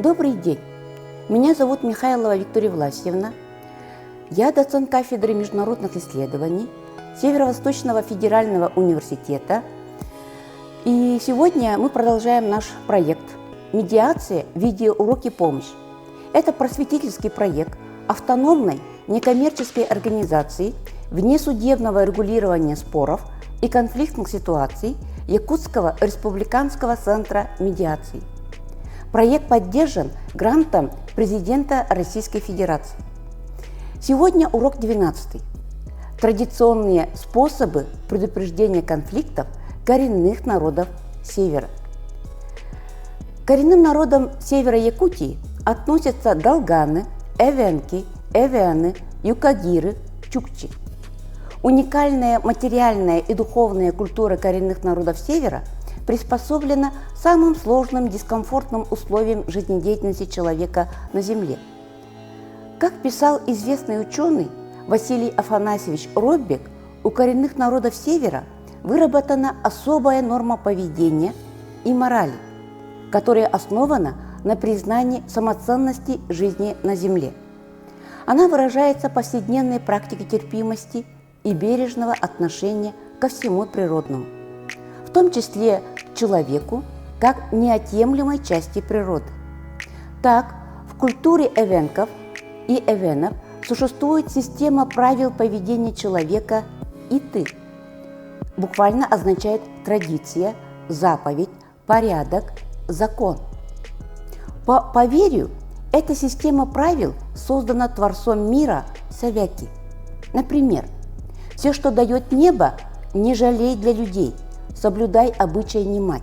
Добрый день! Меня зовут Михайлова Виктория Власьевна. Я доцент кафедры международных исследований Северо-Восточного федерального университета. И сегодня мы продолжаем наш проект «Медиация. Видеоуроки. Помощь». Это просветительский проект автономной некоммерческой организации внесудебного регулирования споров и конфликтных ситуаций Якутского республиканского центра медиации. Проект поддержан грантом президента Российской Федерации. Сегодня урок 12. Традиционные способы предупреждения конфликтов коренных народов Севера. К коренным народам Севера Якутии относятся долганы, эвенки, эвеаны, юкагиры, чукчи. Уникальная материальная и духовная культура коренных народов Севера приспособлена самым сложным дискомфортным условиям жизнедеятельности человека на Земле. Как писал известный ученый Василий Афанасьевич Роббек, у коренных народов Севера выработана особая норма поведения и морали, которая основана на признании самоценности жизни на Земле. Она выражается в повседневной практике терпимости и бережного отношения ко всему природному, в том числе к человеку как неотъемлемой части природы. Так, в культуре эвенков и эвенов существует система правил поведения человека и «ты». Буквально означает традиция, заповедь, порядок, закон. По поверью, эта система правил создана Творцом мира Савяки. Например, «Все, что дает небо, не жалей для людей, соблюдай обычай внимать».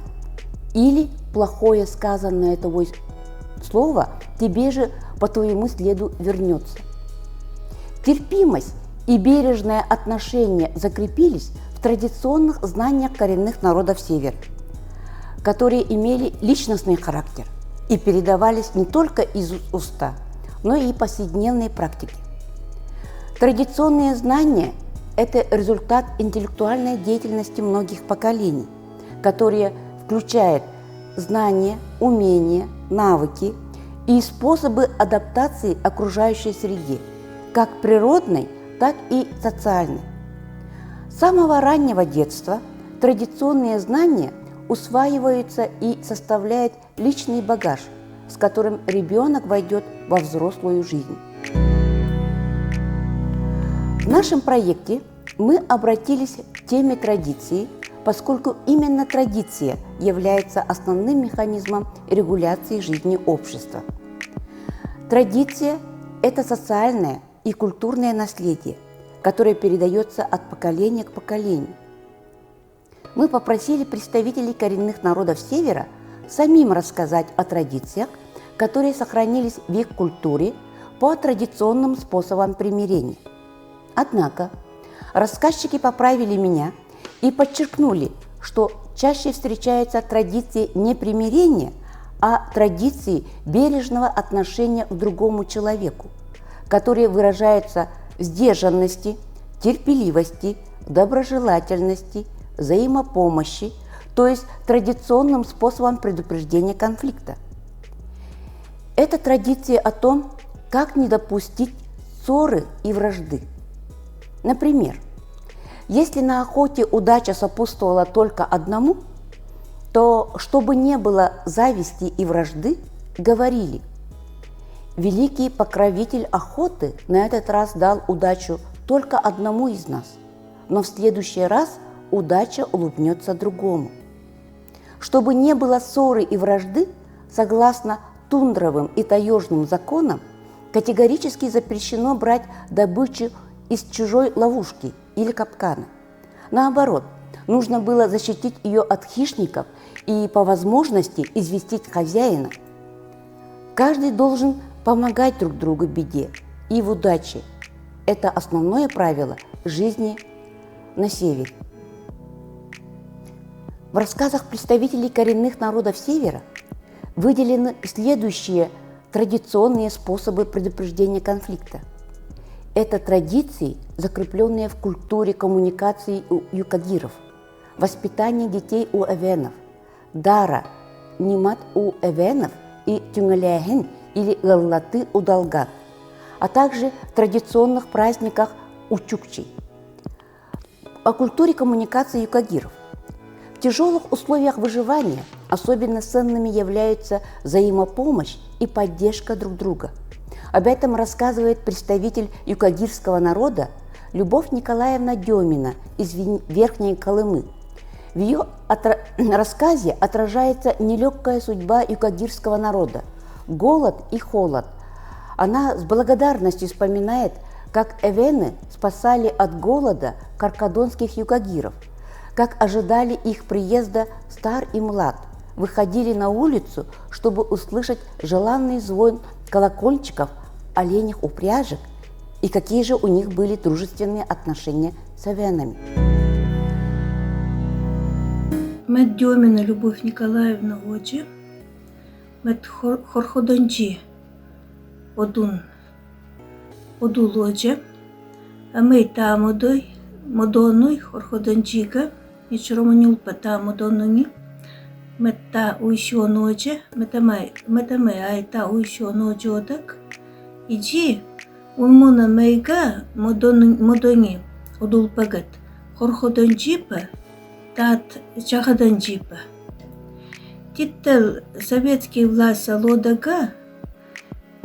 Или плохое сказанное тобой слово тебе же по твоему следу вернется. Терпимость и бережное отношение закрепились в традиционных знаниях коренных народов Севера, которые имели личностный характер и передавались не только из уста, но и повседневной практики. Традиционные знания – это результат интеллектуальной деятельности многих поколений, которые включают знания, умения, навыки и способы адаптации окружающей среде, как природной, так и социальной. С самого раннего детства традиционные знания усваиваются и составляют личный багаж, с которым ребенок войдет во взрослую жизнь. В нашем проекте мы обратились к теме традиции, поскольку именно традиция является основным механизмом регуляции жизни общества. Традиция – это социальное и культурное наследие, которое передается от поколения к поколению. Мы попросили представителей коренных народов Севера самим рассказать о традициях, которые сохранились в их культуре по традиционным способам примирения. Однако рассказчики поправили меня и подчеркнули, что чаще встречаются традиции не примирения, а традиции бережного отношения к другому человеку, которые выражаются в сдержанности, терпеливости, доброжелательности, взаимопомощи, то есть традиционным способом предупреждения конфликта. Это традиция о том, как не допустить ссоры и вражды. Например, если на охоте удача сопутствовала только одному, то, чтобы не было зависти и вражды, говорили: «Великий покровитель охоты на этот раз дал удачу только одному из нас, но в следующий раз удача улыбнется другому». Чтобы не было ссоры и вражды, согласно тундровым и таежным законам, категорически запрещено брать добычу из чужой ловушки или капкана. Наоборот, нужно было защитить ее от хищников и по возможности известить хозяина. Каждый должен помогать друг другу в беде и в удаче. Это основное правило жизни на Севере. В рассказах представителей коренных народов Севера выделены следующие традиционные способы предупреждения конфликта. Это традиции, закрепленные в культуре коммуникации у юкагиров, воспитание детей у эвенов, дара, нимат у эвенов и тюнгаляхин или галлаты удалгат, а также в традиционных праздниках учукчей. О культуре коммуникации юкагиров. В тяжелых условиях выживания особенно ценными являются взаимопомощь и поддержка друг друга. Об этом рассказывает представитель юкагирского народа Любовь Николаевна Демина из Верхней Колымы. В ее рассказе отражается нелегкая судьба юкагирского народа, голод и холод. Она с благодарностью вспоминает, как эвены спасали от голода каркадонских юкагиров, как ожидали их приезда стар и млад, выходили на улицу, чтобы услышать желанный звон колокольчиков, оленях упряжек, и какие же у них были дружественные отношения с эвенами. Мет Демина Любовь Николаевна Оджи, мет Хорходонджи Одул Оджи, а мей та модонуй Хорходонджига, Ичроманюлпа та модонуни, мет та уищон Оджи, метаме ай та уищон Оджодак, иджи унмуна мейга модони Одулпагат Хорходонджипа, тат Чахаданджипа. Титтел советский власть лодага,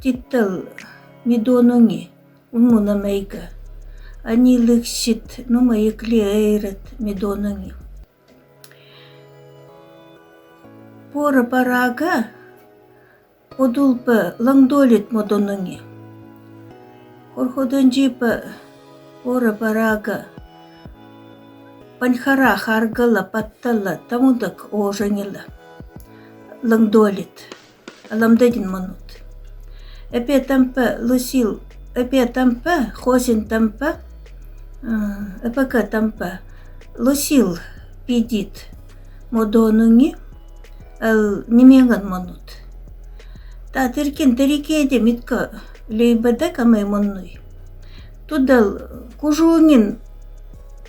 титтел мидонуни унмуна мейга. Они лыкшит, мои клеерет мидонуни. Пора парага одулпа лангдолит модонуни. Хорходонджипа пора парага панхара харгала паттала тамудак оженила. Лангдолит, аламдадин манут. Эпе тампа лусил, эпе тампа, хосин тампа, эпека тампа, лусил пидит модонуни, немеган манут. Та теркин терикеде митка лейбадак амай мануй. Тудал кужунгин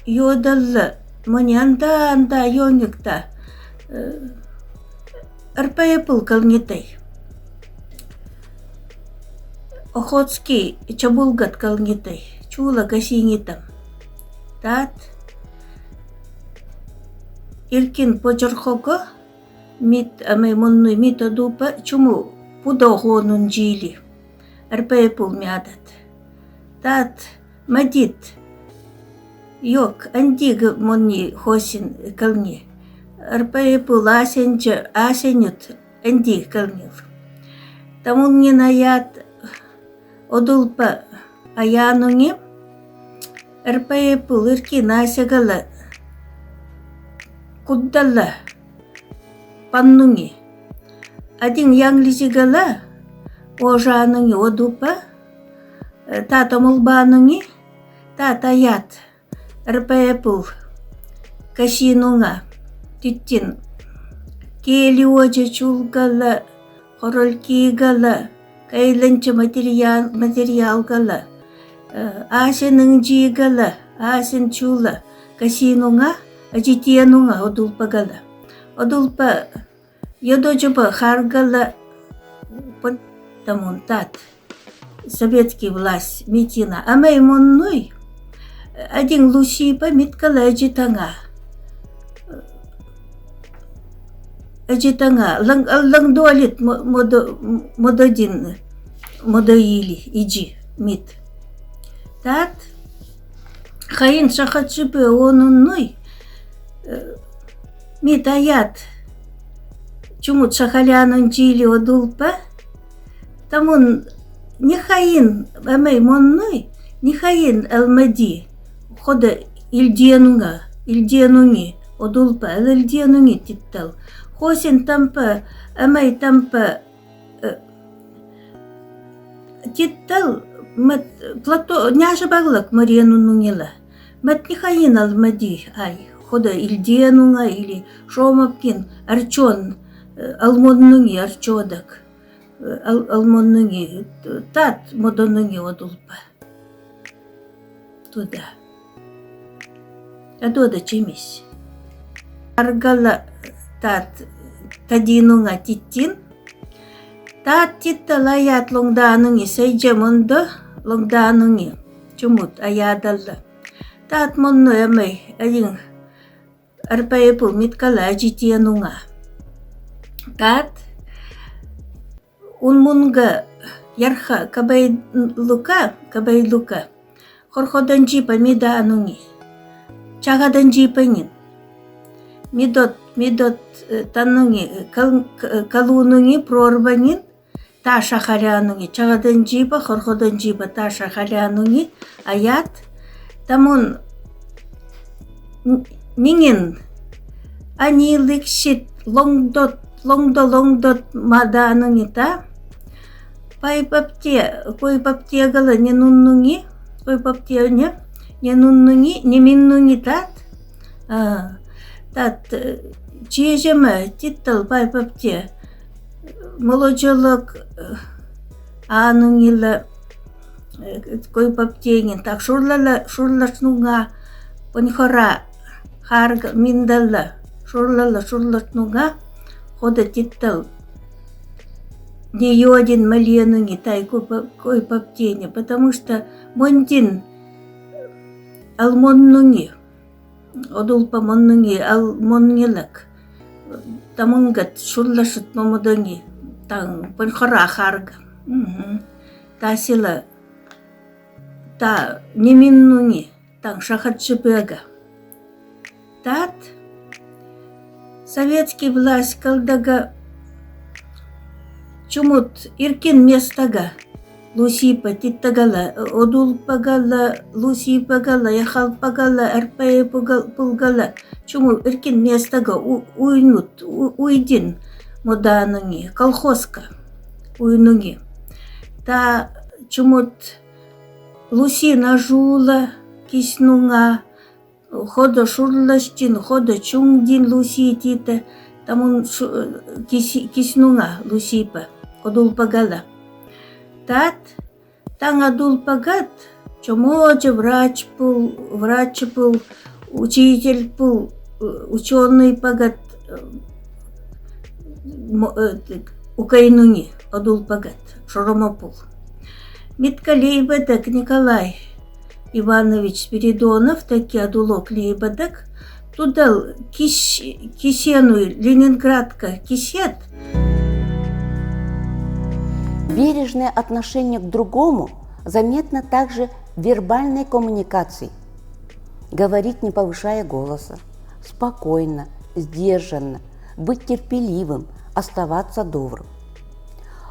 йодалла мани анда йонгикта арпаяпыл калнетай. Охотский чабулгат калнетай, чула гасингитам. Тат иркин почерхого мит амай мануй мита дупа чуму пудохонун жили. Арпаяпыл мядат. Тат мадит Йок, андига монни хосин кални. Арпаяпыл асенют анди калнил. Тамун не наят одулпа аянуни. Арпаяпыл ирки насягала куддала паннуни. Один янглисигала ожануни одупа. Тата мулбануни. Тата ят. Арпаяпыл касинунга титтин кели ожа чулгала хоролкигала кайланча материал гала асенын жигала асен чула касинунга ажитиянунга одулпагала одулпа йодожуба харгала тамунтат советский власть митина амай монной один лусипа миткала ажитанга лангдуалит мододин модоили иджи мит. Тат хаин шахатшипе онунной мит аят чумут шахалянун жили одулпа тамун не хаин амей монной не хаин алмади хода ильденунги одулпа ильденунги титтал хосин тампа амай тампа титтал мат плато няша баглак мариянунунгила мат не хаин алмади ай хода ильденунга или шомапкин арчон алмоннунги арчодак алмоннунги тат модоннунги одулпа туда. Адода чимис. Аргала тат тадинунга титтин, Taat titta layat longdanungi seijamundo longdanungi chumut ayadalla. Taat monno yamay aying arpayepu mitkala ajitianunga. Taat unmunga yarha kabay luka korkodanji pa mida anungi chagadanji pangin midot tanungi kalunungi prorbangin tasha khalyanungi chagadanji pa korkodanji pa tasha khalyanungi ayat tamun ningin anilik shit longdot madanungi ta koi paptia gala nyenunungi koi paptia nyenunungi niminungi tat чижема титтал пай paptia молоджолок анунгила koi paptiengin tak shurlashnuga понихора харга миндalla shurlashnуга хода титтал не йодин маленунги тай кой паптене, потому что мондин алмоннунги одулпа моннунги алмонгилак тамунгат шурлашут момодонги тан понхора харга тасила та неминнунги тан шахатшипега тат советский власть калдага чумут иркин местага лусипа титтагала одулпагала лусипагала яхалпагала арпае пулгала чуму иркин местага уйнут уйдин моданунги колхозка уйнунги та чумут луси нажула киснунга хода шурлаштин хода чунгдин луси тита тамун киснунга лусипа одулпагала тат таң адулпагат чомоча врач пул учитель пул ученый пагат укайнуни адулпагат шоромопул миткалейбадак Николай Иванович Спиридонов таки адулок лейбадак тудал кисену Ленинградка кисет. Бережное отношение к другому заметно также в вербальной коммуникации. Говорить, не повышая голоса, спокойно, сдержанно, быть терпеливым, оставаться добрым.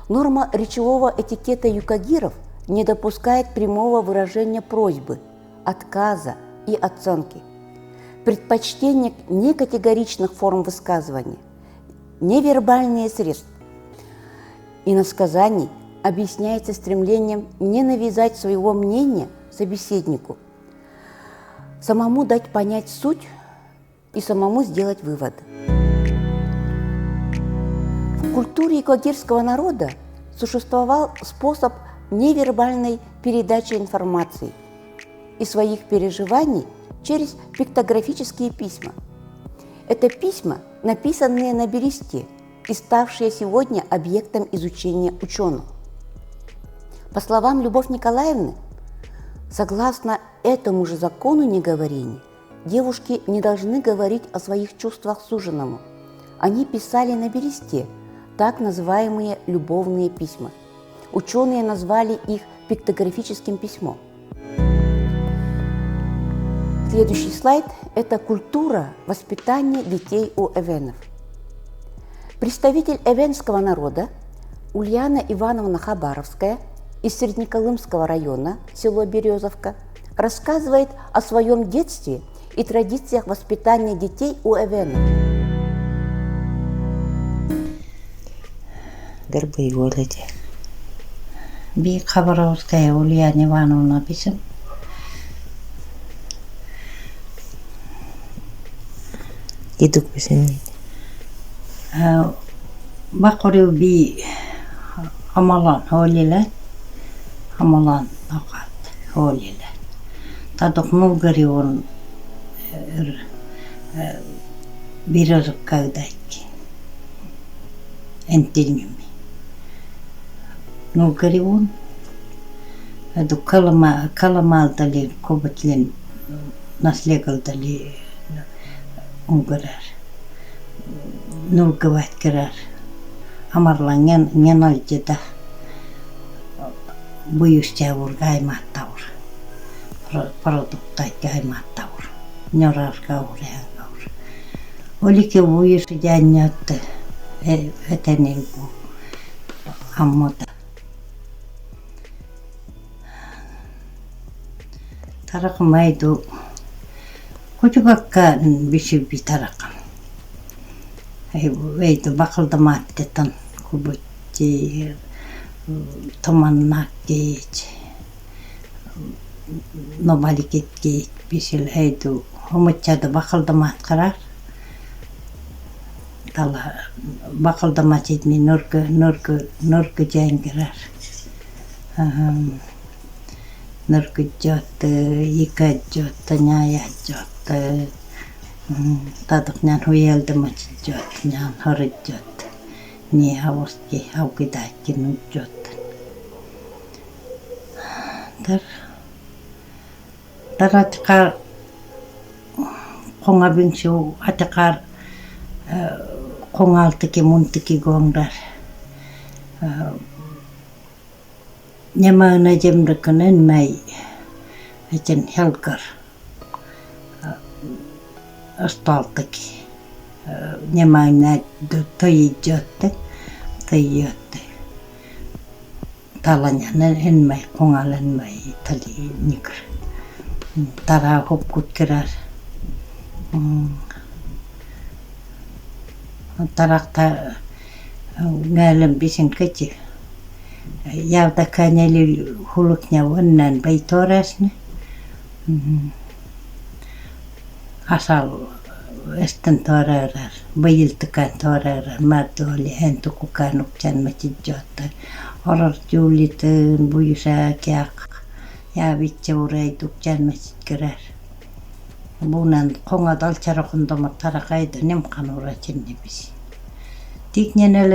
Норма речевого этикета юкагиров не допускает прямого выражения просьбы, отказа и оценки. Предпочтение некатегоричных форм высказывания, невербальные средства иносказаний объясняется стремлением не навязать своего мнения собеседнику, самому дать понять суть и самому сделать выводы. В культуре юкагирского народа существовал способ невербальной передачи информации и своих переживаний через пиктографические письма. Это письма, написанные на бересте и ставшие сегодня объектом изучения ученых. По словам Любовь Николаевны, согласно этому же закону неговорения, девушки не должны говорить о своих чувствах суженому. Они писали на бересте так называемые любовные письма. Ученые назвали их пиктографическим письмом. Следующий слайд – это культура воспитания детей у эвенов. Представитель эвенского народа Ульяна Ивановна Хабаровская из Среднеколымского района, село Березовка, рассказывает о своем детстве и традициях воспитания детей у эвенов. Горбы володе. Би Хабаровская Ульяна Ивановна писем. Идук писем. Бақору би амалан холила, амалан акат холила. Тадок мулгари он Березовка дайки. Энтельнюми. nulgariun. Adu kalamaltali kobatlin naslegaltali ungarar. Nulgavatkarar. Amarlan ngenalceda buyustavur gaimattavur. Produktait gaimattavur. Nyorar gaur. Olike buyus jänjätte etenilpu ammota. Taraka maitu kutjukakka bisibi taraka. Eitu bakaldamattetan kubutti tomannakkiit. Nobalikitkiit bisil eitu homotjada bakaldamatkarar. Tala bakaldamatsit niin nurka jängerar. Nurkujot, ikajot, njajajot, tatok njan hujeltamatsit, njan harjot, niin havosti haukitaikki nutjot. Taratkar kongabingsu atakar kongaltaki muntaki gongrar. Nyamana jemrakanen mai ajan helkar astaltaki. Nyamana toijotte. Talanyanen en mai kongalen mai tali nikr. Tara hopkut kerar. Tarakta ngalen bisin kecil. Javtakaan eli huluknya onnan peitorasne. Asal esten torerar, bailtakaan torerar, määtö oli hentu kukaan ukjan matidjotta. Orart juulitön bujusaa kiak, jäävitseureit ukjan matidkerar. Buunan kongat altsarakuntomat tarakaita nemkanuratsin nipisi. Tiknyen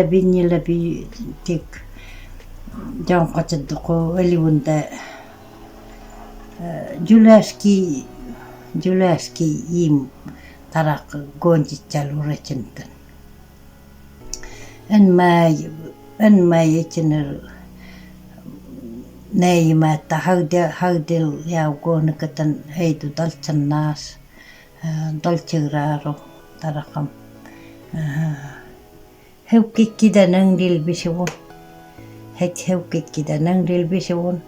läpi tik. Jaan katsottuko eliunta Julaski im tarak gonjitjaluretsentan. En mä etsener näimättä haudel jaukoonakatan heitu taltsan naas taltsiraaro tarakam. Heukkikida nangdil bisivun. Het heukkikkida nangdil bisivun.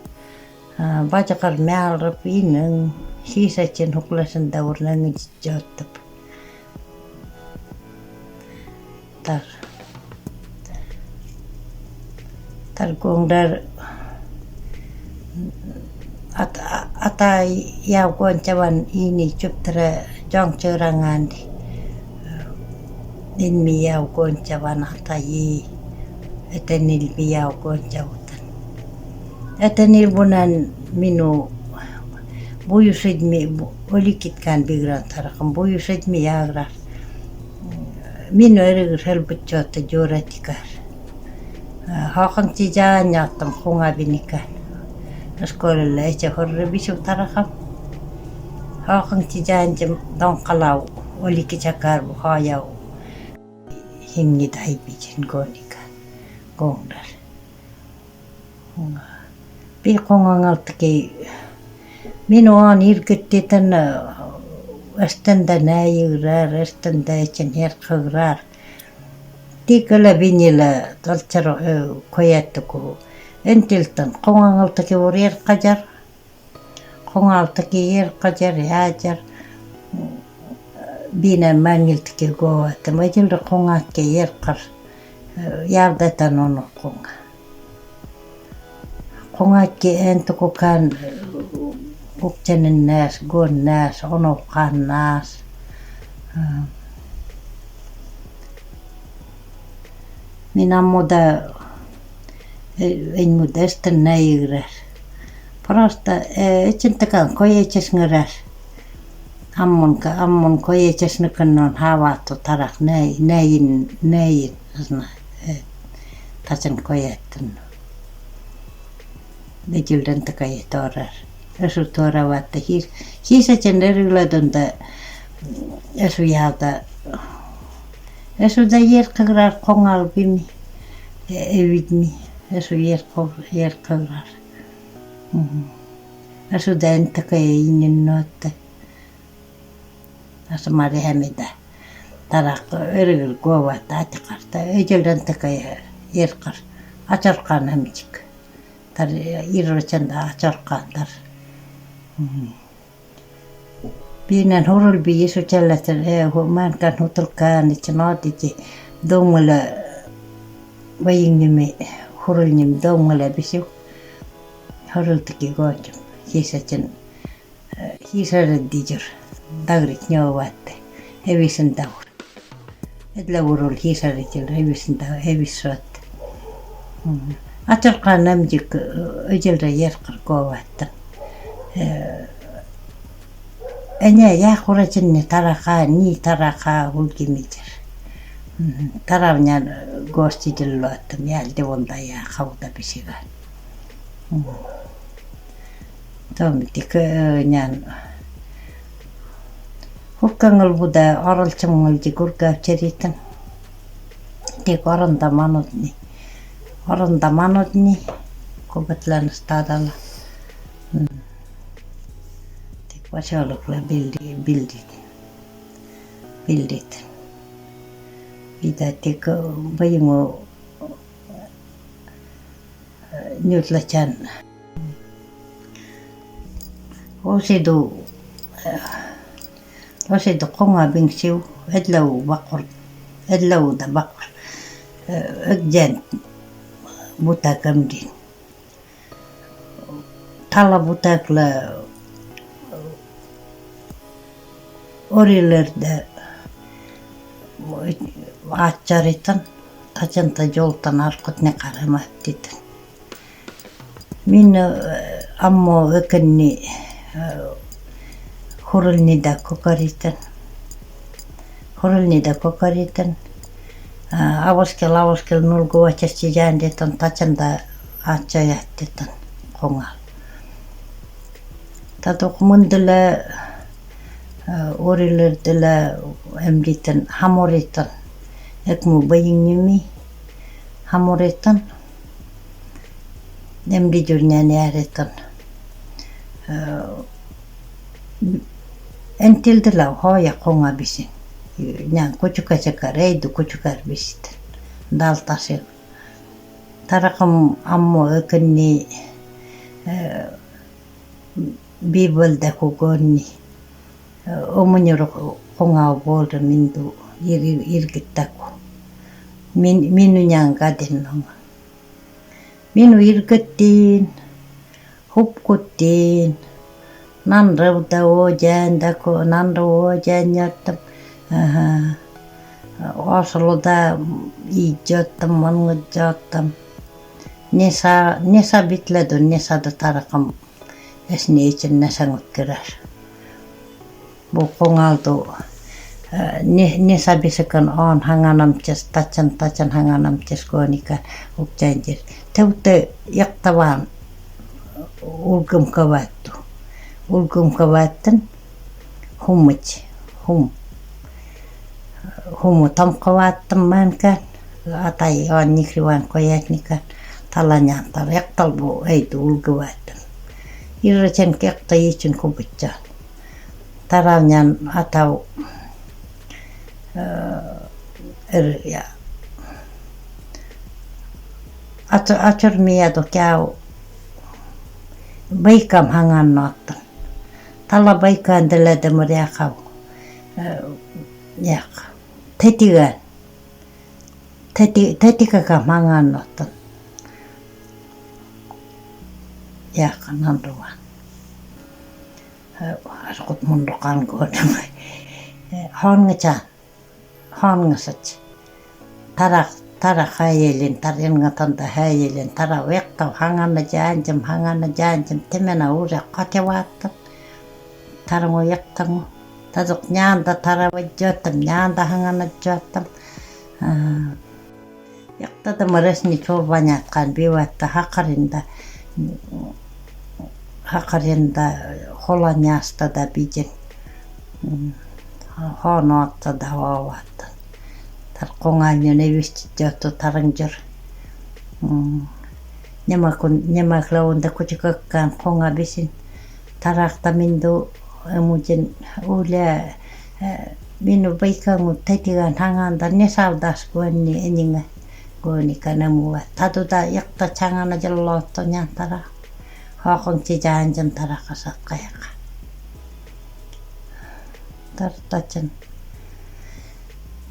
Vajakar määlrapi nang sisätsen huklasen taur nangit jottap. Tar kongdar ata jaukoon javan ini chuptra jongcherangandi. Ninmi jaukoon javan ata yi etenilmi jaukoon jautan. Etenilbunan minu bujusidmi olikitkään bigran tarakan bujusidmi jagrar. Minu erigur helputjotta juuretikar. Hakan tijaan jattam kungabinikään. Skoolella ei se horre visu tarakam. Hakan tijaan jam donkalau olikijakarvu hajau. Hingit haipijin konikään. Kongdar. Pikongangaltakin minua on irkytti tänne estäntä näijygrär, estäntä etsen herkhagrär. Tiikalla vinillä taltsaro kojattuku entiltan kongangaltakin vuori erkajar. Kongaltakin erkajar jääjar. Biinen mängiltäkin koa, että mä tilda kongaatkin erkar jäävdetan on konga. Kongaatkin entukukaan uktsenen nääs, goon nääs, onokkaan nääs. Minä muuta, en muuta esten näigrär. Parasta, etsentäkään kojeitsesngärär. Ammon kojeitsesnäkän on havaattu tarak näin, tasen kojettun. Ejilden takay torar. Esu tora vatta hiisa chen eriladunda esu yauta esu da yerkagrar kongalbimi evidmi esu yerkagrar. Esu da entakay ininnotte. Asa mari hämitä. Tarakko erigil kuovatta atikarta. Ejilden takay yerkar. Acarkaan hämitsik. Tar irrochanda acarkaan tar. Pienen horulbi isu tällätän huomaankaan hutulkaan itse naatiti domala vajingnimi horulnimi domala bisiu horultiki goojum hiisaten hiisaredijur dagrit nyovatte hevisen taur edla urul hiisaretil hevisen taur hevissuatte atarqaan namjik öjelre yerqar govatten Enya yaqurachinni taraqa hulkimitir. Taravnyan goostijilluattam yaldivunda ya qawda bisigan. Tomtik nyan hukkangal buda oralchamngalji kurkaavcharitan. Tik orandamanotni kubatlanas tadala. Vasalukla bildit. Pidättekö vajingo nyutlachan. Osidu konga bingsiu edlau da bakor. Ögjan butakamdin. Tala butakla orilerde aatsaritan tajanta joltan arkot ne qaramattitan. Min ammo ökenni horulnida kokaritan. Avoskel nulguvatsasti jäändetan tajanta aatsajattitan kongal. Tatok mundela orilerdela emlitan hamoritan ekmu bayingnimi hamoritan emli jurnani aretan entildela hoya konga bisin nyan kuchukachakar eidu kuchukar bisitan daltasil tarakam ammo ökenni bibolda kugonni omunyor konga bolda mindu irgittaku minu nyangadinonga minu irgattiin hupkuttiin nanrauta oojandako nanrauoojanyattam osolota iijottam mangajottam nesa bitladun nesada tarakam esneitsen nasangutkirar bukongaltu nesabisekan on hanganamtjes tacan hanganamtjes koonikan upjanjir teute yaktavaan ulgumkavattan humu tamkavattammaankaan atai on nikrivan kojatnikan talanyantar yaktalbu eitu ulguvattan irrachen kekta yichun kubutjaan taravnyan atau atur mieto käy baikam hangannottan talla baikaan tällä tämmöriä kau tetikakam hangannottan nanruvan askut mundukan koodama hongasat tara häjelin taringatan häjelin tara vekta hangana janjam temena uja katjavaattan tarango yaktango tadok nyanda tara vajjottam nyanda hangana jottam yakta tamaresni chorvanyatkan bivatta hakarinda Hakarenda Hollanjasta da bidin Honoatta da vaavatta. Tar kongaanjo nevistitjohto tarangjor. Nema klaunda kutikakkaan konga bisin. Tarakta mindu emujin ulia minu paikangu tetigan hanganda nesaudas kuenni eninga kueni kanamua. Taduta yakta changana jallootto nyantara. Hakon tijanjan tarakasat kayaka. Tartajan.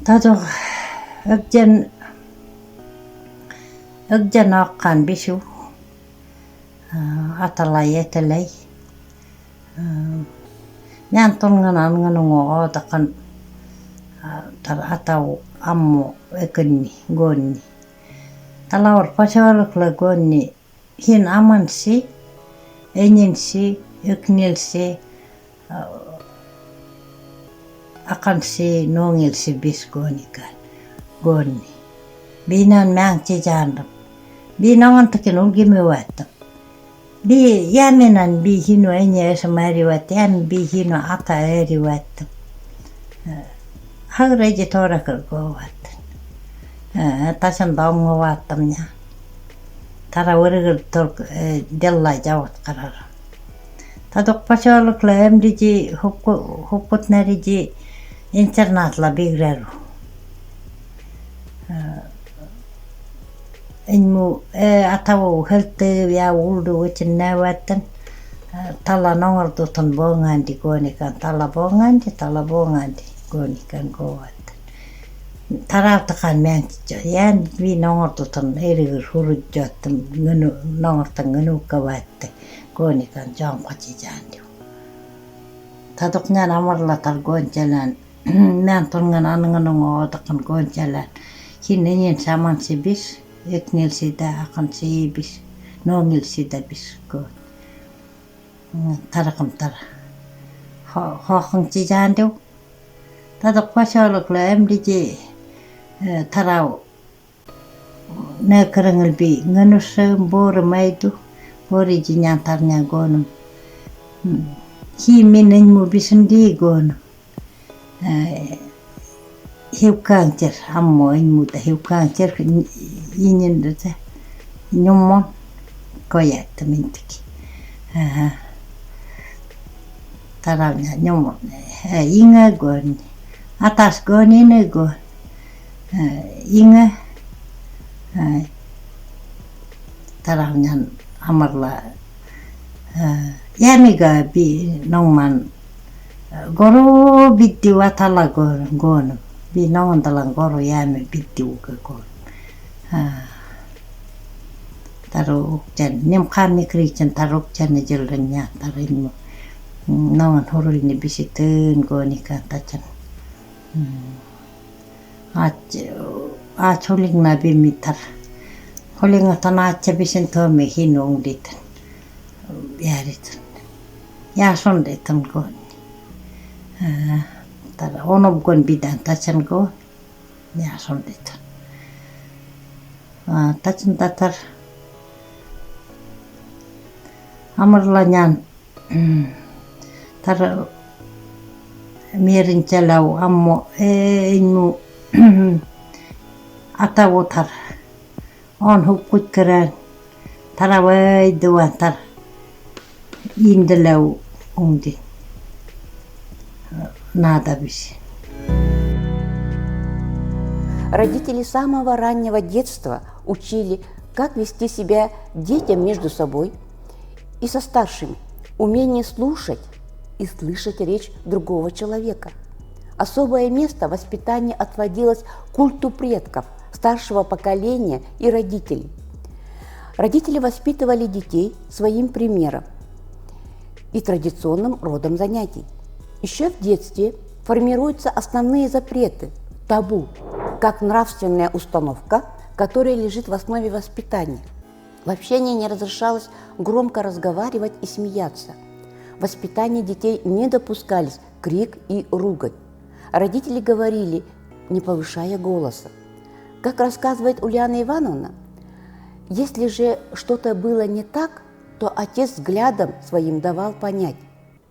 Tadu Ögjan akkaan bisu. Atalai etelei. Nyantongan anganungo otakan tar atau ammo ekenni gonni. Talawar pasalakla gonni hin amansi, eninsi, eknilsi, akansi nongilsi bis gonikan gonni. Binan mängti jandam. Binangan takin ulgimi wattam. Bi jämenan bi hinu enye esamari wat jäm bi hinu ata eri wattam. Hagreji torakal go wattam. Tasan dongo wattam nya. Tara urigil tork della jawat karara. Tadok pasalakla emriji hukkut nariji internatla bigreru. Inmu atawu helte ya uldu wicin nawatan tala nongortuton bongandi gonikan tala bongandi gonikan gowatan tarawtakan mentijo yan vi nongortuton erigir hurujjotam ngenu nongortan ngenu kawatte gonikan jongpachi jandi tadok nyan amarla tar gonjalan nanton ngan ananganongo otakan gonjalan hinenyen saman sibis eknil sida akan sibis nongil sida bis go tarakam tara hokhang cijandew tadak pasalak la emdiji taraw na kerengel bi nganus bor maidu bori jinyantarnya gonum himin mu bisundi gonum hiukangcer ammo inmu ta hiukangcer inin dete nyummon koyat mintiki tarawnya nyummon inga gon atas gon ini gon inga tarawnya amarla yamiga bi nongman goro bitti watala gon bi nongon talang goro yami bitti uga gon taruk jan nem kami kristian taruk jan jelrenya tarin nongon horul ni bisiten goni kata jan holing nabi mitar holing atana acha bisen tome hinong ditan biaritan ya sondetan goni tar onob gon bidan tacan go ya sondetan tacan tatar amarlanyan tar mirin calau ammo inmu atawotar on hukkut keran tarawai duan tar indelau undi nada бisi. Родители с самого раннего детства учили, как вести себя детям между собой и со старшими, умение слушать и слышать речь другого человека. Особое место воспитания отводилось культу предков, старшего поколения и родителей. Родители воспитывали детей своим примером и традиционным родом занятий. Еще в детстве формируются основные запреты, табу, как нравственная установка, которая лежит в основе воспитания. В общении не разрешалось громко разговаривать и смеяться. В воспитании детей не допускались крик и ругань. Родители говорили, не повышая голоса. Как рассказывает Ульяна Ивановна, если же что-то было не так, то отец взглядом своим давал понять,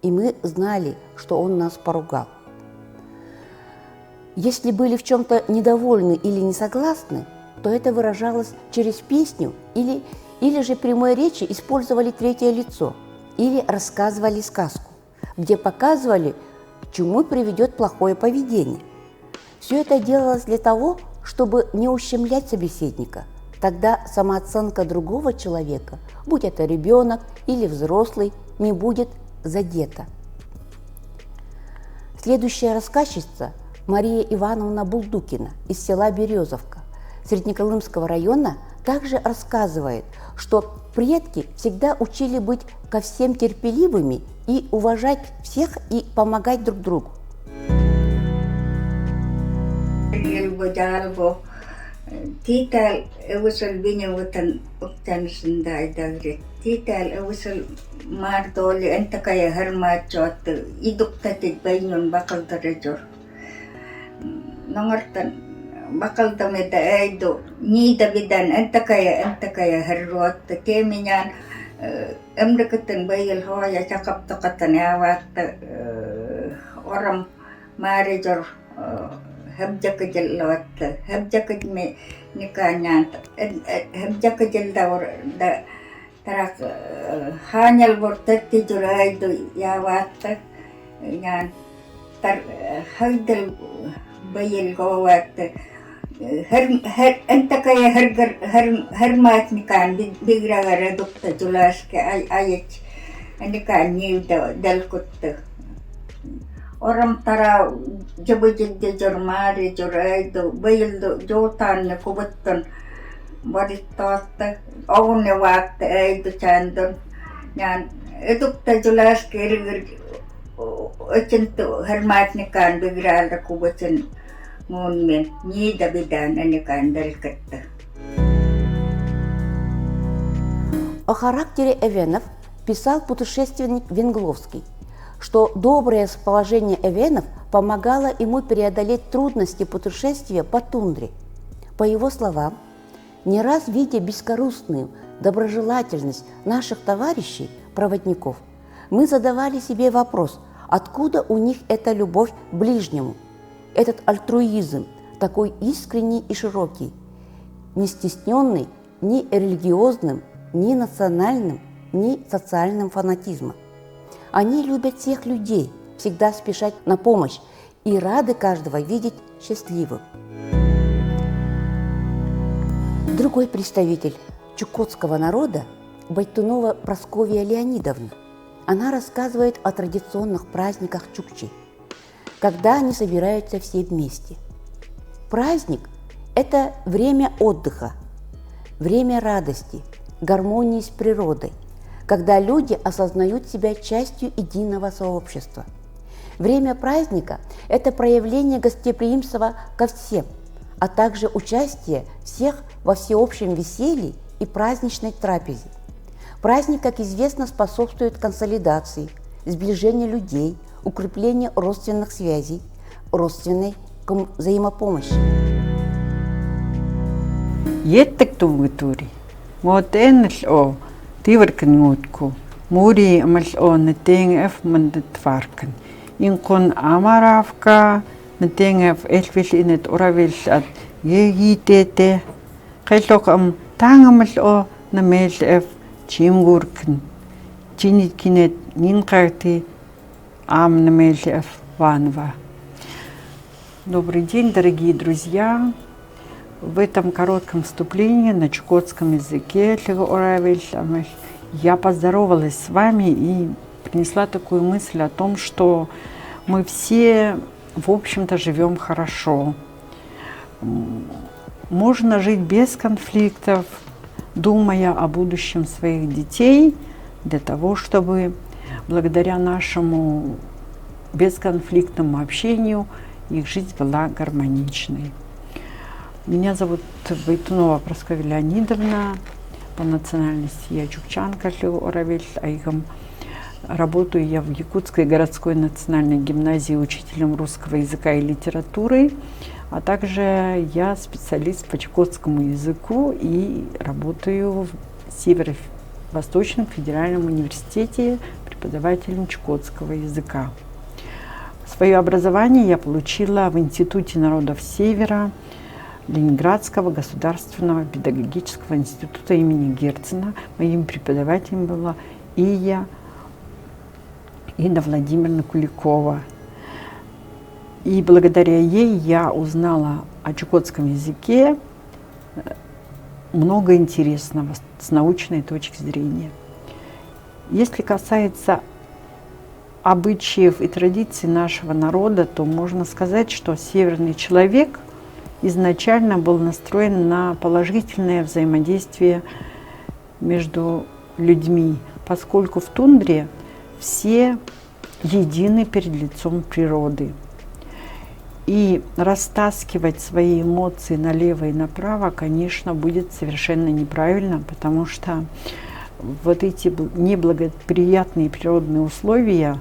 и мы знали, что он нас поругал. Если были в чем-то недовольны или не согласны, то это выражалось через песню или же прямой речи использовали третье лицо, или рассказывали сказку, где показывали, к чему приведет плохое поведение. Все это делалось для того, чтобы не ущемлять собеседника. Тогда самооценка другого человека, будь это ребенок или взрослый, не будет задета. Следующая рассказчица Мария Ивановна Булдукина из села Березовка Среднеколымского района также рассказывает, что предки всегда учили быть ко всем терпеливыми и уважать всех и помогать друг другу. Tiital ewusel binyuutan uktansindaidagrit. Tiital ewusel maardooli entakaya harmaatsoot iduktatit bainun bakaldarajor. Nongartan bakaldameda aido niidabidan entakaya harroot keminyan emrekatan bayil hoya cakaptakatan yawaat oram maarajor habjakajal me nikanyant habjakajal da tarak hanyal bortati jurai do yawat yan tar haidal bayil gowat her entakaya hermat nikan bigragara dukta julas ke ayet nikan ni dalkut Oram tara jabajid de jormari joraido bayildo jotan ne kubattan barittaatta avunne vaatte aido chandon yan edukta julas kerigir öcento hermatnikan bigralda kubatsen munmen niida bidan anikan dalkatta. О характере эвенов писал путешественник Венгловский, что доброе расположение эвенов помогало ему преодолеть трудности путешествия по тундре. По его словам, не раз видя бескорыстную доброжелательность наших товарищей, проводников, мы задавали себе вопрос, откуда у них эта любовь к ближнему, этот альтруизм, такой искренний и широкий, не стесненный ни религиозным, ни национальным, ни социальным фанатизмом. Они любят всех людей, всегда спешат на помощь и рады каждого видеть счастливым. Другой представитель чукотского народа, Байтунова Прасковья Леонидовна, она рассказывает о традиционных праздниках чукчи, когда они собираются все вместе. Праздник – это время отдыха, время радости, гармонии с природой, когда люди осознают себя частью единого сообщества. Время праздника – это проявление гостеприимства ко всем, а также участие всех во всеобщем веселье и праздничной трапезе. Праздник, как известно, способствует консолидации, сближению людей, укреплению родственных связей, родственной взаимопомощи. Еттек тувгутури, вот энэл тивэркэн ngutku, muri amal netengef mandetvarken. Inkon amaravka netengef elvil inet oravil at yegitete. Kailok tangamal namelef chimgurken. Chinit kinet ninkarti наmelef ванва. Добрый день, дорогие друзья! В этом коротком вступлении на чукотском языке я поздоровалась с вами и принесла такую мысль о том, что мы все, в общем-то, живем хорошо. Можно жить без конфликтов, думая о будущем своих детей, для того, чтобы благодаря нашему бесконфликтному общению их жизнь была гармоничной. Меня зовут Байтунова Прасковья Леонидовна, по национальности я чукчанка, работаю я в Якутской городской национальной гимназии учителем русского языка и литературы, а также я специалист по чукотскому языку и работаю в Восточном федеральном университете преподавателем чукотского языка. Свое образование я получила в Институте народов Севера Ленинградского государственного педагогического института имени Герцена. Моим преподавателем была Ида Владимировна Куликова. И благодаря ей я узнала о чукотском языке много интересного с научной точки зрения. Если касается обычаев и традиций нашего народа, то можно сказать, что северный человек изначально был настроен на положительное взаимодействие между людьми, поскольку в тундре все едины перед лицом природы. И растаскивать свои эмоции налево и направо, конечно, будет совершенно неправильно, потому что вот эти неблагоприятные природные условия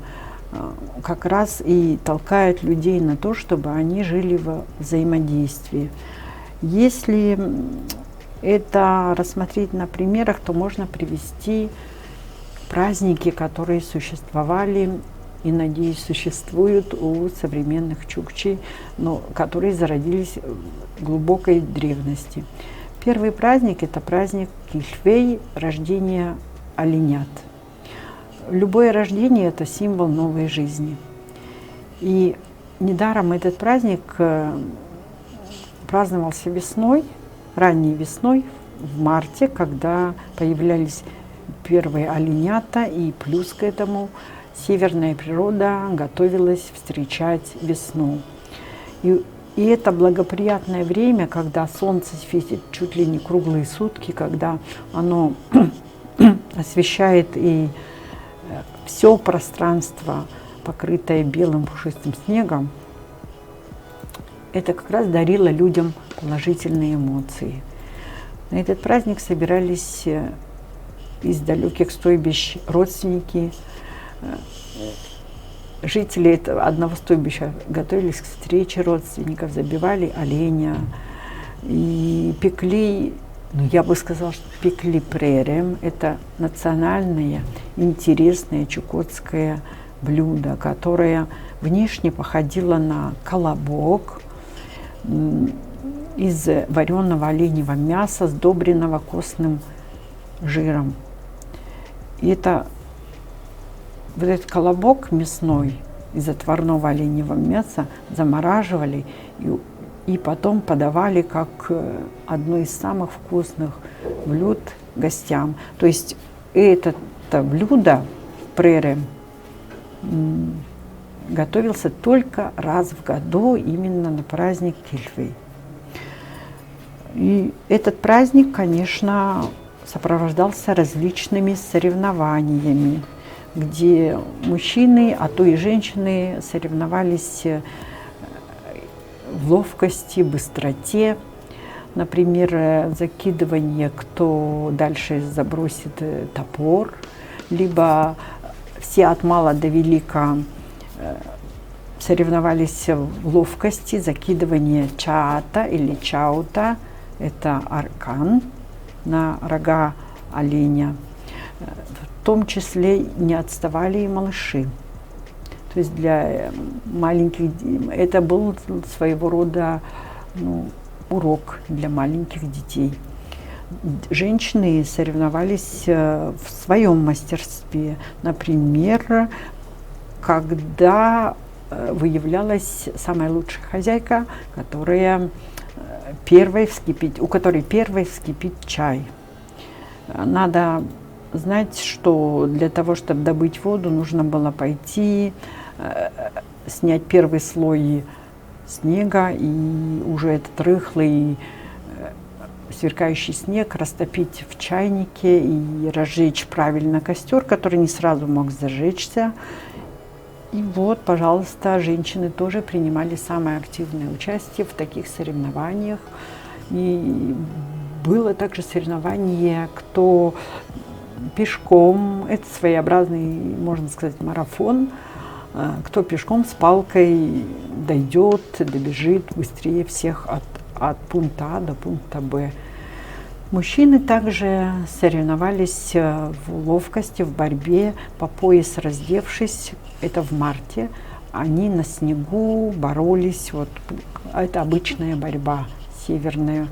как раз и толкают людей на то, чтобы они жили во взаимодействии. Если это рассмотреть на примерах, то можно привести праздники, которые существовали и, надеюсь, существуют у современных чукчей, но которые зародились в глубокой древности. Первый праздник – это праздник Кильфей, рождение оленят. Любое рождение – это символ новой жизни. И недаром этот праздник праздновался весной, ранней весной, в марте, когда появлялись первые оленята, и плюс к этому северная природа готовилась встречать весну. И это благоприятное время, когда солнце светит чуть ли не круглые сутки, когда оно освещает и все пространство, покрытое белым пушистым снегом, это как раз дарило людям положительные эмоции. На этот праздник собирались из далеких стойбищ родственники, жители одного стойбища готовились к встрече родственников, забивали оленя и пекли, я бы сказала, что пекли пререм. Это национальное, интересное чукотское блюдо, которое внешне походило на колобок из вареного оленевого мяса, сдобренного костным жиром. И вот этот колобок мясной из отварного оленевого мяса замораживали и потом подавали как одно из самых вкусных блюд гостям. То есть это блюдо пререм готовился только раз в году, именно на праздник Кильфей. И этот праздник, конечно, сопровождался различными соревнованиями, где мужчины, а то и женщины соревновались в ловкости, быстроте. Например, закидывание, кто дальше забросит топор, либо все от мала до велика соревновались в ловкости, закидывание чаата или чаута, это аркан на рога оленя. В том числе не отставали и малыши. То есть для маленьких это был своего рода урок для маленьких детей. Женщины соревновались в своем мастерстве. Например, когда выявлялась самая лучшая хозяйка, у которой первой вскипит чай. Надо знать, что для того, чтобы добыть воду, нужно было пойти, снять первый слой снега и уже этот рыхлый сверкающий снег растопить в чайнике и разжечь правильно костер, который не сразу мог зажечься. И вот, пожалуйста, женщины тоже принимали самое активное участие в таких соревнованиях. И было также соревнование, кто пешком, это своеобразный, можно сказать, марафон, кто пешком с палкой добежит быстрее всех от пункта А до пункта Б. Мужчины также соревновались в ловкости, в борьбе, по пояс раздевшись, это в марте. Они на снегу боролись, вот это обычная борьба, северная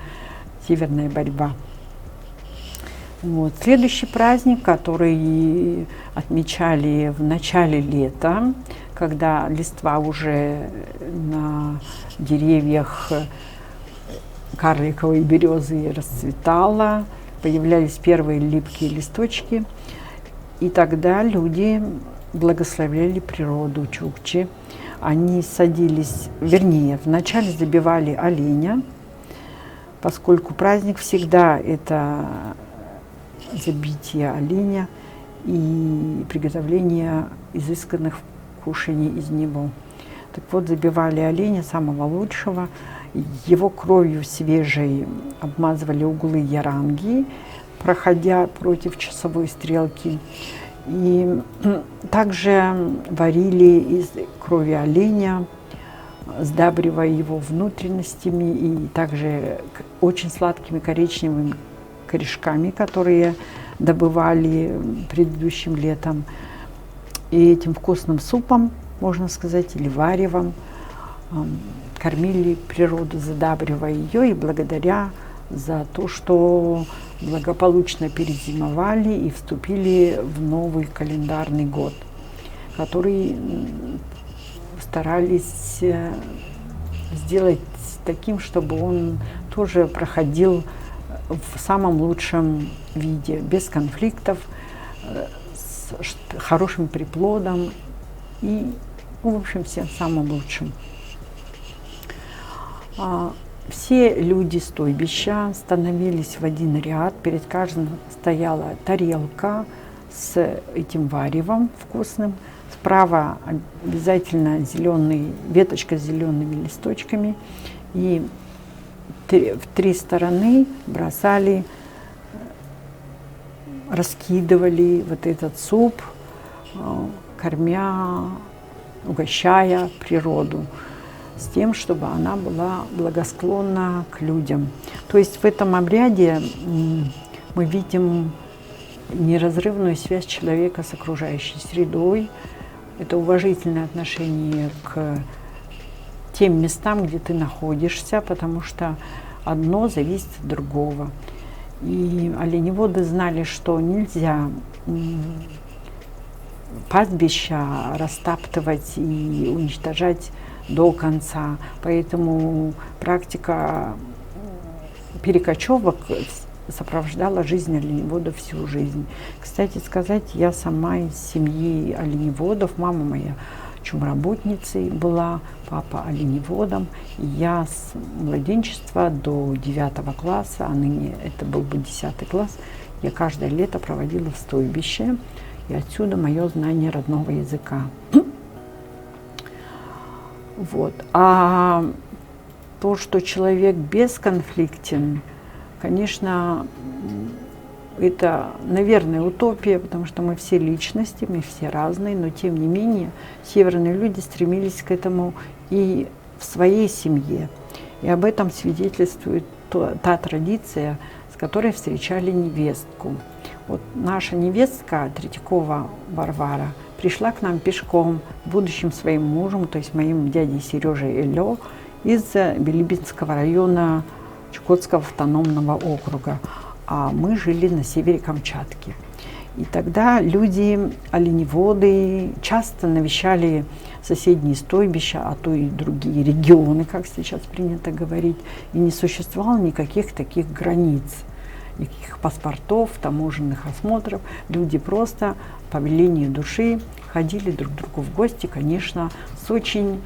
борьба. Вот. Следующий праздник, который отмечали в начале лета, когда листва уже на деревьях карликовой березы расцветала, появлялись первые липкие листочки, и тогда люди благословляли природу чукчи. Они садились, вернее, вначале забивали оленя, поскольку праздник всегда это забитие оленя и приготовление изысканных кушаний из него. Так вот, забивали оленя самого лучшего, его кровью свежей обмазывали углы яранги, проходя против часовой стрелки. И также варили из крови оленя, сдабривая его внутренностями и также очень сладкими коричневыми корешками, которые добывали предыдущим летом. И этим вкусным супом, можно сказать, или варевом кормили природу, задабривая ее, и благодаря за то, что благополучно перезимовали и вступили в новый календарный год, который старались сделать таким, чтобы он тоже проходил в самом лучшем виде, без конфликтов, с хорошим приплодом и, в общем, всем самым лучшим. Все люди стойбища становились в один ряд, перед каждым стояла тарелка с этим варевом вкусным, справа обязательно веточка с зелеными листочками, и в три стороны бросали, раскидывали вот этот суп, кормя, угощая природу, с тем, чтобы она была благосклонна к людям. То есть в этом обряде мы видим неразрывную связь человека с окружающей средой. Это уважительное отношение к тем местам, где ты находишься, потому что одно зависит от другого. И оленеводы знали, что нельзя пастбища растаптывать и уничтожать до конца. Поэтому практика перекочевок сопровождала жизнь оленеводов всю жизнь. Кстати сказать, я сама из семьи оленеводов. Мама моя чумработницей была, папа оленеводом. И я с младенчества до 9 класса, а ныне это был бы 10 класс, я каждое лето проводила в стойбище. И отсюда мое знание родного языка. Вот. А то, что человек бесконфликтен, конечно, это, наверное, утопия, потому что мы все личности, мы все разные, но тем не менее северные люди стремились к этому и в своей семье. И об этом свидетельствует та традиция, с которой встречали невестку. Вот наша невестка Третьякова Варвара пришла к нам пешком, будущим своим мужем, то есть моим дядей Сережей Элло, из Билибинского района Чукотского автономного округа. А мы жили на севере Камчатки. И тогда люди, оленеводы, часто навещали соседние стойбища, а то и другие регионы, как сейчас принято говорить. И не существовало никаких таких границ, никаких паспортов, таможенных осмотров. Люди просто по велению души ходили друг к другу в гости, конечно, с очень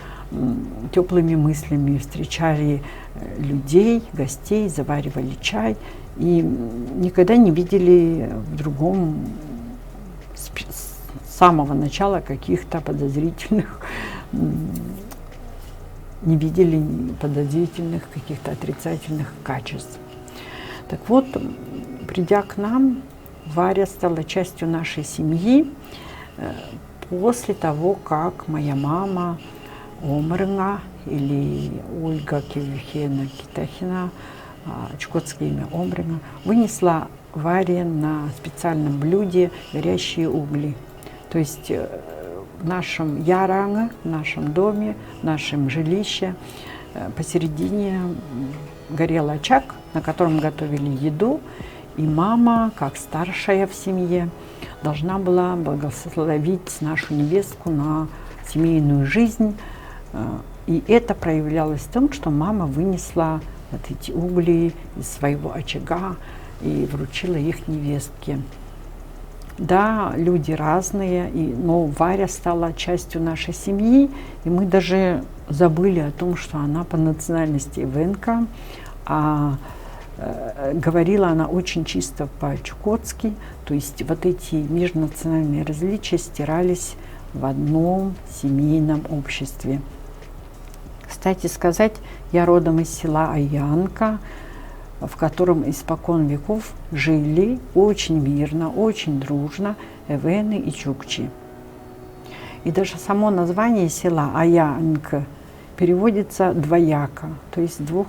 теплыми мыслями, встречали людей, гостей, заваривали чай и никогда не видели в другом с самого начала каких-то подозрительных, не видели подозрительных каких-то отрицательных качеств. Так вот, придя к нам, Варя стала частью нашей семьи после того, как моя мама Омрына или Ольга Кивихена Китахина чукотское имя Обрема, вынесла Варе на специальном блюде горящие угли. То есть в нашем яранге, в нашем доме, в нашем жилище посередине горел очаг, на котором готовили еду, и мама, как старшая в семье, должна была благословить нашу невестку на семейную жизнь. И это проявлялось в том, что мама вынесла вот эти угли из своего очага и вручила их невестке. Да, люди разные, но Варя стала частью нашей семьи, и мы даже забыли о том, что она по национальности эвенка, а говорила она очень чисто по-чукотски, то есть вот эти межнациональные различия стирались в одном семейном обществе. Кстати сказать, я родом из села Аянка, в котором испокон веков жили очень мирно, очень дружно эвены и чукчи. И даже само название села Аянка переводится двояко, то есть с двух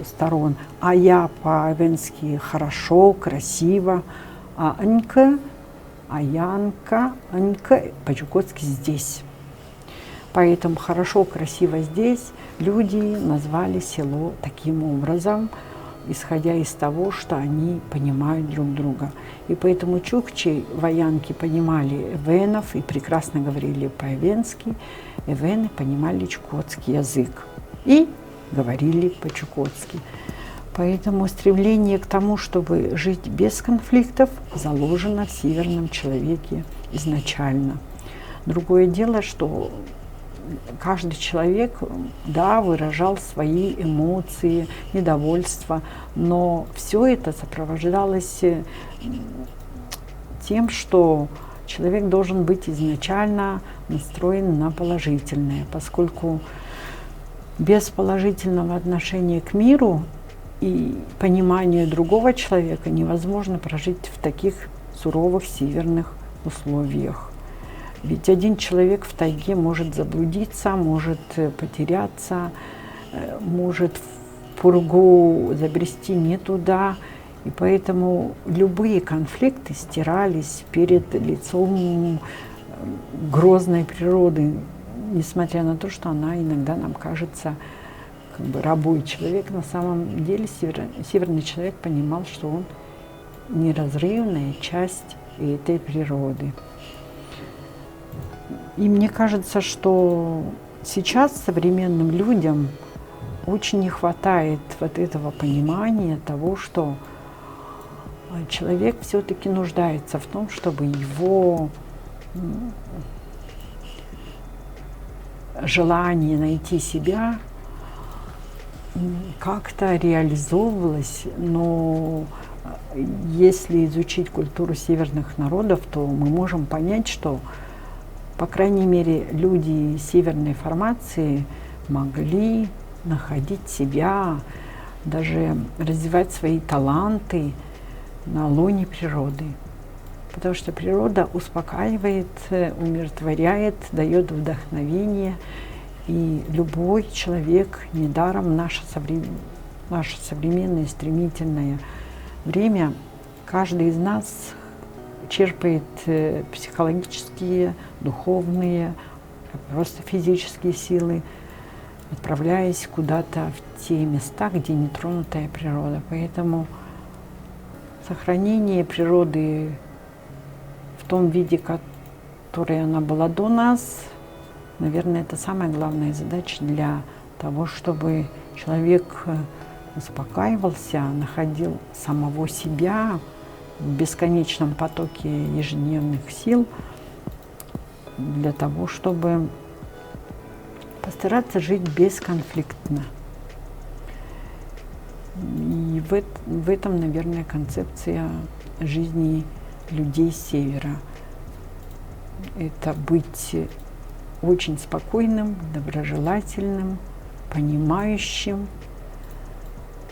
сторон. Ая по-эвенски хорошо, красиво, а анька, Аянка, анька по-чукотски здесь. Поэтому хорошо, красиво здесь люди назвали село таким образом, исходя из того, что они понимают друг друга. И поэтому чукчи в Аянке понимали эвенов и прекрасно говорили по-эвенски, эвены понимали чукотский язык и говорили по-чукотски. Поэтому стремление к тому, чтобы жить без конфликтов, заложено в северном человеке изначально. Другое дело, что каждый человек, да, выражал свои эмоции, недовольство, но все это сопровождалось тем, что человек должен быть изначально настроен на положительное, поскольку без положительного отношения к миру и понимания другого человека невозможно прожить в таких суровых северных условиях. Ведь один человек в тайге может заблудиться, может потеряться, может в пургу забрести не туда. И поэтому любые конфликты стирались перед лицом грозной природы, несмотря на то, что она иногда нам кажется как бы рабой человек. На самом деле северный человек понимал, что он неразрывная часть этой природы. И мне кажется, что сейчас современным людям очень не хватает вот этого понимания того, что человек все-таки нуждается в том, чтобы его желание найти себя как-то реализовывалось. Но если изучить культуру северных народов, то мы можем понять, что по крайней мере, люди северной формации могли находить себя, даже развивать свои таланты на лоне природы. Потому что природа успокаивает, умиротворяет, дает вдохновение. И любой человек, недаром наше современное стремительное время, каждый из нас черпает психологические, духовные, просто физические силы, отправляясь куда-то в те места, где нетронутая природа. Поэтому сохранение природы в том виде, который она была до нас, наверное, это самая главная задача для того, чтобы человек успокаивался, находил самого себя в бесконечном потоке ежедневных сил для того, чтобы постараться жить бесконфликтно. И в этом, наверное, концепция жизни людей севера. Это быть очень спокойным, доброжелательным, понимающим.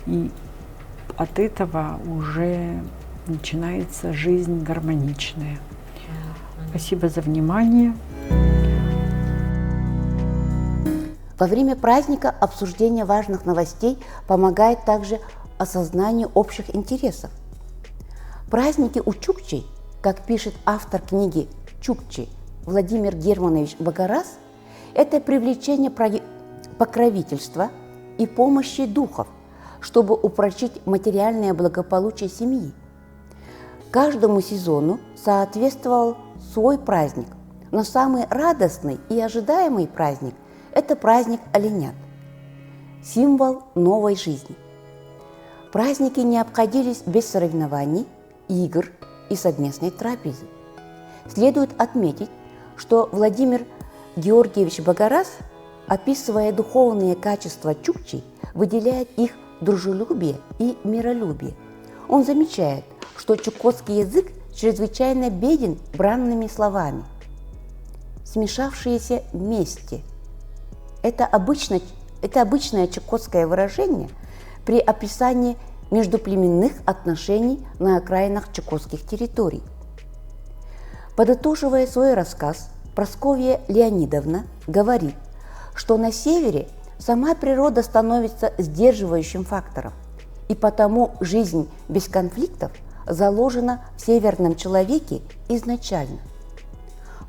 И от этого уже начинается жизнь гармоничная. Спасибо за внимание. Во время праздника обсуждение важных новостей помогает также осознанию общих интересов. Праздники у чукчей, как пишет автор книги «Чукчи» Владимир Германович Багарас, это привлечение покровительства и помощи духов, чтобы упрочить материальное благополучие семьи. Каждому сезону соответствовал свой праздник, но самый радостный и ожидаемый праздник – это праздник оленят, символ новой жизни. Праздники не обходились без соревнований, игр и совместной трапезы. Следует отметить, что Владимир Георгиевич Багарас, описывая духовные качества чукчей, выделяет их дружелюбие и миролюбие. Он замечает, что чукотский язык чрезвычайно беден бранными словами. Смешавшиеся вместе – это обычное чукотское выражение при описании междуплеменных отношений на окраинах чукотских территорий. Подытоживая свой рассказ, Прасковья Леонидовна говорит, что на севере сама природа становится сдерживающим фактором, и потому жизнь без конфликтов заложена в северном человеке изначально.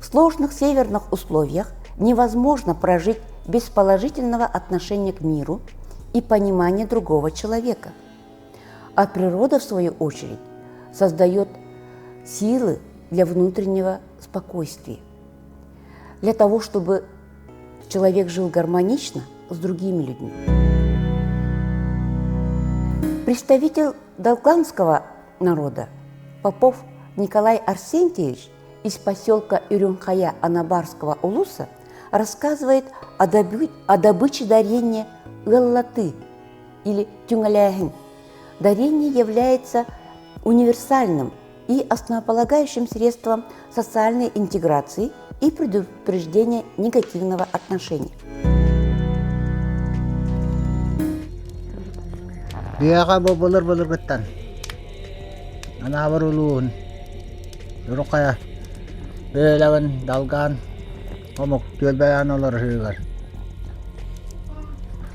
В сложных северных условиях невозможно прожить без положительного отношения к миру и понимания другого человека. А природа, в свою очередь, создает силы для внутреннего спокойствия, для того, чтобы человек жил гармонично с другими людьми. Представитель долганского народа Попов Николай Арсентьевич из поселка Юрюнхая Анабарского улуса рассказывает о добыче дарения гэллаты или тюнгаляхин. Дарение является универсальным и основополагающим средством социальной интеграции и предупреждения негативного отношения. Biaka bulur getan. Ana barulun. Dulu kaya belawan dalgan. Omok jual bayan olar higar.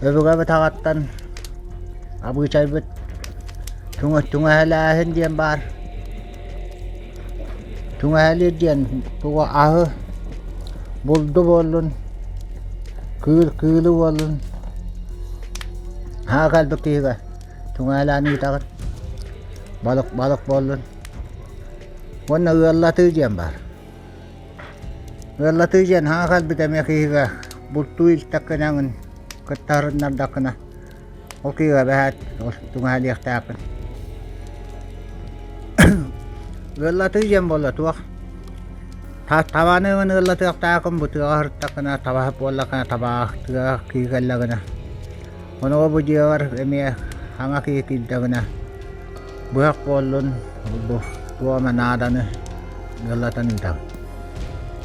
Ebuga betagatan. Abu caibet. Tunga halahin dian bar. Tunga halih dian puwa ah. Buldu bolun. Kulu bolun. Hakal bekiga. Tungalani takat balok bolon wana Allah tujian bar Allah tujian hakal bitame kiga bultuil takanangan kataran nadakna oke ga bahat tungali takan Allah tujian bola tuak tawane wan Allah takan butuar takana tawah bola kana tabah kiga lagana ono bujiar emia hanga kikita na buhak polon bu tua manada na galatan daw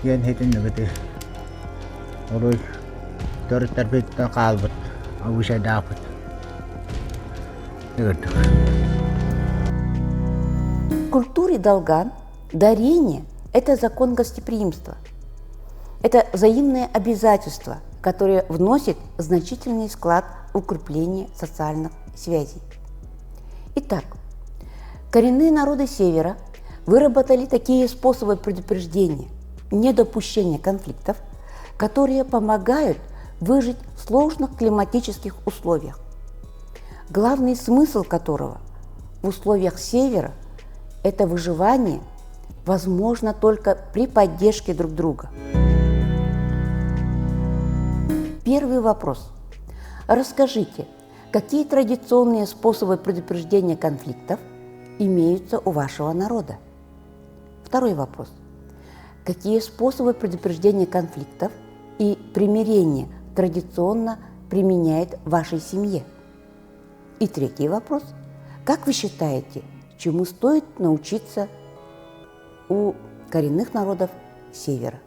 yan hitin nagati oroy terbit na kalbat abu siya dapat В культуре долган дарение – это закон гостеприимства. Это взаимное обязательство, которое вносит значительный вклад в укрепление социальных связей. Итак, коренные народы Севера выработали такие способы предупреждения, недопущения конфликтов, которые помогают выжить в сложных климатических условиях, главный смысл которого в условиях Севера – это выживание возможно только при поддержке друг друга. Первый вопрос. Расскажите, какие традиционные способы предупреждения конфликтов имеются у вашего народа? Второй вопрос. Какие способы предупреждения конфликтов и примирения традиционно применяет в вашей семье? И третий вопрос. Как вы считаете, чему стоит научиться у коренных народов Севера?